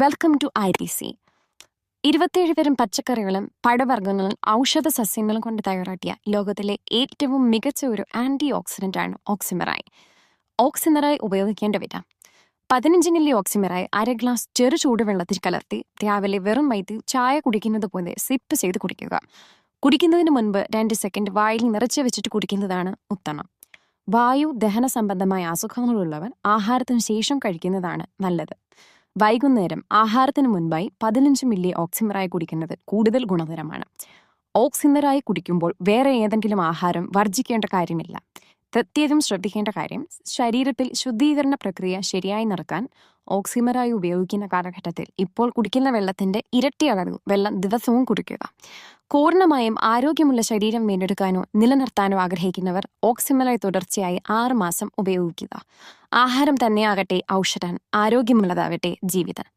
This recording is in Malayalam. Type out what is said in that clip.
Welcome to IPC. 27 തരം പച്ചക്കറികളും പഴവർഗ്ഗങ്ങളും ഔഷധ സസ്യങ്ങളും കൊണ്ട് തയ്യാറാക്കിയ ലോകത്തിലെ ഏറ്റവും മികച്ച ഒരു ആന്റി ഓക്സിഡന്റ് ആണ് ഓക്സിമറായ്. ഓക്സിമറായ് ഉപയോഗിക്കേണ്ട വിധം: 15 മില്ലി ഓക്സിമറായ് 1/2 ഗ്ലാസ് ചെറു ചൂടുവെള്ളത്തിൽ കലർത്തി രാവിലെ വെറും വയറ്റിൽ ചായ കുടിക്കുന്നത് പോലെ സിപ്പ് ചെയ്ത് കുടിക്കുക. കുടിക്കുന്നതിന് മുൻപ് 2 സെക്കൻഡ് വായിൽ നിറച്ചു വെച്ചിട്ട് കുടിക്കുന്നതാണ് ഉത്തമം. വായു ദഹന സംബന്ധമായ അസുഖങ്ങളുള്ളവർ ആഹാരത്തിന് ശേഷം കഴിക്കുന്നതാണ് നല്ലത്. വൈകുന്നേരം ആഹാരത്തിന് മുൻപായി 15 മില്ലി ഓക്സിമറായ് കുടിക്കുന്നത് കൂടുതൽ ഗുണകരമാണ്. ഓക്സിമറായ് കുടിക്കുമ്പോൾ വേറെ ഏതെങ്കിലും ആഹാരം വർജിക്കേണ്ട കാര്യമില്ല. പ്രത്യേകം ശ്രദ്ധിക്കേണ്ട കാര്യം, ശരീരത്തിൽ ശുദ്ധീകരണ പ്രക്രിയ ശരിയായി നടക്കാൻ ഓക്സിമറായ് ഉപയോഗിക്കുന്ന കാലഘട്ടത്തിൽ ഇപ്പോൾ കുടിക്കുന്ന വെള്ളത്തിന്റെ ഇരട്ടി അളവ് വെള്ളം ദിവസവും കുടിക്കുക. പൂർണ്ണമായും ആരോഗ്യമുള്ള ശരീരം വീണ്ടെടുക്കാനോ നിലനിർത്താനോ ആഗ്രഹിക്കുന്നവർ ഓക്സിമറായ് തുടർച്ചയായി 6 മാസം ഉപയോഗിക്കുക. ആഹാരം തന്നെയാകട്ടെ ഔഷധം, ആരോഗ്യമുള്ളതാവട്ടെ ജീവിതം.